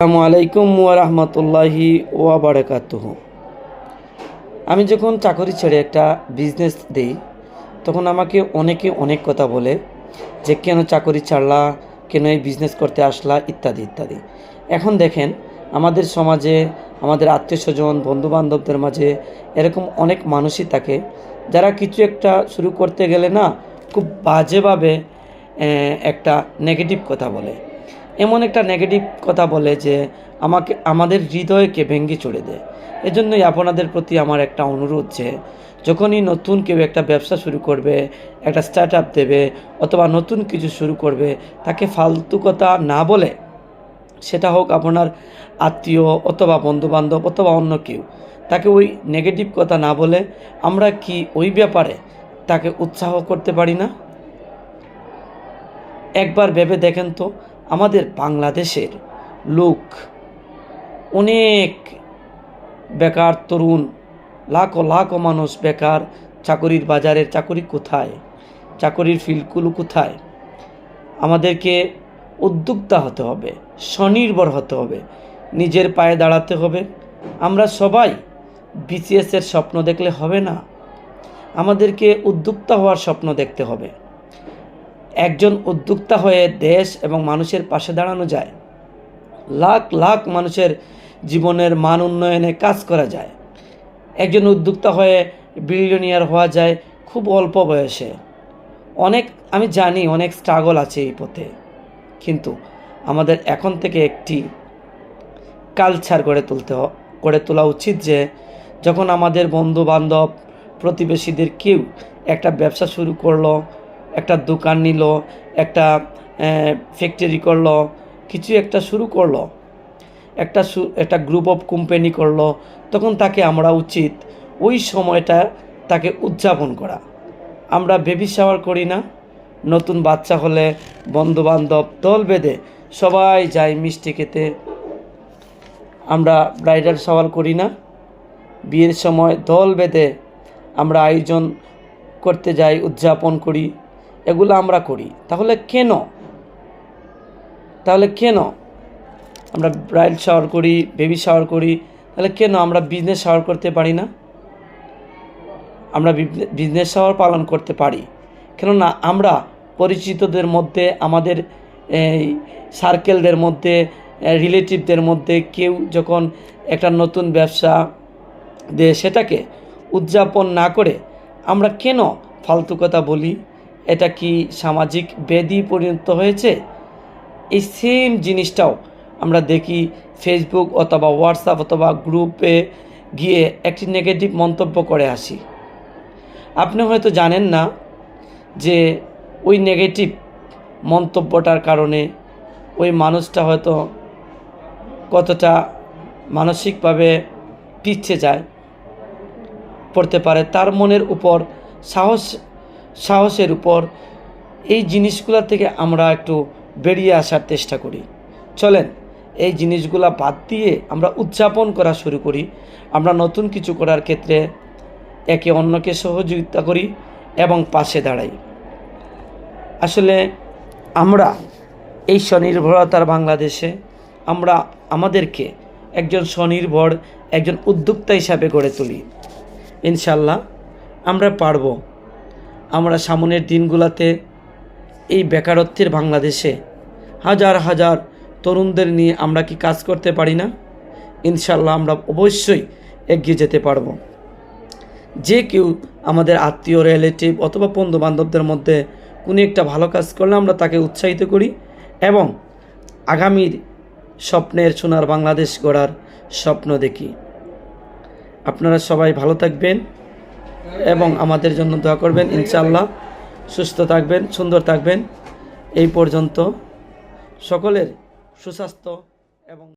আসসালামু আলাইকুম ওয়া রাহমাতুল্লাহি ওয়া বারাকাতুহু। আমি যখন চাকরি ছেড়ে একটা বিজনেস দিই, তখন আমাকে অনেকে অনেক কথা বলে যে কেন চাকরি ছাড়লা, কেন এই বিজনেস করতে আসলা, ইত্যাদি ইত্যাদি। এখন দেখেন, আমাদের সমাজে, আমাদের আত্মীয়স্বজন, বন্ধুবান্ধবদের মাঝে এরকম অনেক মানুষই থাকে যারা কিছু একটা শুরু করতে গেলে না, খুব বাজেভাবে একটা নেগেটিভ কথা বলে। এমন একটা নেগেটিভ কথা বলে যে আমাদের হৃদয়কে ভেঙে চড়ে দেয়। এজন্যই আপনাদের প্রতি আমার একটা অনুরোধ যে যখনই নতুন কেউ একটা ব্যবসা শুরু করবে, একটা স্টার্ট আপ দেবে অথবা নতুন কিছু শুরু করবে, তাকে ফালতু কথা না বলে, সেটা হোক আপনার আত্মীয় অথবা বন্ধুবান্ধব অথবা অন্য কেউ, তাকে ওই নেগেটিভ কথা না বলে আমরা কি ওই ব্যাপারে তাকে উৎসাহ করতে পারি না? একবার ভেবে দেখেন তো, আমাদের বাংলাদেশের লোক অনেক বেকার তরুণ, লাখো লাখো মানুষ বেকার। চাকরির বাজারের চাকরি কোথায়, চাকরির ফিল্ডগুলো কোথায়? আমাদেরকে উদ্যোক্তা হতে হবে, স্বনির্ভর হতে হবে, নিজের পায়ে দাঁড়াতে হবে। আমরা সবাই বিসিএসের স্বপ্ন দেখলে হবে না, আমাদেরকে উদ্যোক্তা হওয়ার স্বপ্ন দেখতে হবে। একজন উদ্যোক্তা হয়ে দেশ এবং মানুষের পাশে দাঁড়ানো যায়, লাখ লাখ মানুষের জীবনের মান উন্নয়নে কাজ করা যায়। একজন উদ্যোক্তা হয়ে বিলিয়নিয়ার হওয়া যায় খুব অল্প বয়সে। আমি জানি অনেক স্ট্রাগল আছে এই পথে, কিন্তু আমাদের এখন থেকে একটি কালচার গড়ে তোলা উচিত যে যখন আমাদের বন্ধু বান্ধব প্রতিবেশীদের কেউ একটা ব্যবসা শুরু করলো, একটা দোকান নিল, একটা ফ্যাক্টরি করলো, কিছু একটা শুরু করলো, একটা গ্রুপ অফ কোম্পানি করলো, তখন তাকে আমরা উচিত ওই সময়টা তাকে উদযাপন করা। আমরা বেবি শাওয়ার করি না? নতুন বাচ্চা হলে বন্ধুবান্ধব দল বেঁধে সবাই যায় মিষ্টি খেতে। আমরা ব্রাইডাল শাওয়ার করি না? বিয়ের সময় দল বেঁধে আমরা আয়োজন করতে যাই, উদযাপন করি। এগুলো আমরা করি। তাহলে কেন আমরা ব্রাইডাল শাওয়ার করি, বেবি শাওয়ার করি? তাহলে কেন আমরা বিজনেস শাওয়ার করতে পারি না? আমরা বিজনেস শাওয়ার পালন করতে পারি, কেননা আমরা পরিচিতদের মধ্যে, আমাদের এই সার্কেলদের মধ্যে, রিলেটিভদের মধ্যে কেউ যখন একটা নতুন ব্যবসা দেয়, সেটাকে উদযাপন না করে আমরা কেন ফালতু কথা বলি? এটা কি সামাজিক ব্যাধি পরিণত হয়েছে? এই সেম জিনিসটাও আমরা দেখি ফেসবুক অথবা হোয়াটসঅ্যাপ অথবা গ্রুপে গিয়ে একটি নেগেটিভ মন্তব্য করে আসি। আপনি হয়তো জানেন না যে ওই নেগেটিভ মন্তব্যটার কারণে ওই মানুষটা হয়তো কতটা মানসিকভাবে পিছিয়ে পড়তে পারে। তার মনের উপর, সাহসের উপর, এই জিনিসগুলো থেকে আমরা একটু বেরিয়ে আসার চেষ্টা করি। চলেন এই জিনিসগুলো বাদ দিয়ে আমরা উদযাপন করা শুরু করি। আমরা নতুন কিছু করার ক্ষেত্রে একে অন্যকে সহযোগিতা করি এবং পাশে দাঁড়াই। আসলে আমরা এই স্বনির্ভরতার বাংলাদেশে আমাদেরকে একজন স্বনির্ভর, একজন উদ্যোক্তা হিসাবে গড়ে তুলি। ইনশাল্লাহ আমরা পারব। আমরা সামনের দিনগুলোতে এই বেকারত্বের বাংলাদেশে হাজার হাজার তরুণদের নিয়ে আমরা কি কাজ করতে পারি না? ইনশাল্লাহ আমরা অবশ্যই এগিয়ে যেতে পারব। যে কেউ আমাদের আত্মীয়, রিলেটিভ অথবা বন্ধু বান্ধবদের মধ্যে কোনো একটা ভালো কাজ করলে আমরা তাকে উৎসাহিত করি এবং আগামীর স্বপ্নের সোনার বাংলাদেশ গড়ার স্বপ্ন দেখি। আপনারা সবাই ভালো থাকবেন এবং আমাদের জন্য দোয়া করবেন। ইনশাআল্লাহ সুস্থ থাকবেন, সুন্দর থাকবেন। এই পর্যন্ত সকলের সুস্বাস্থ্য এবং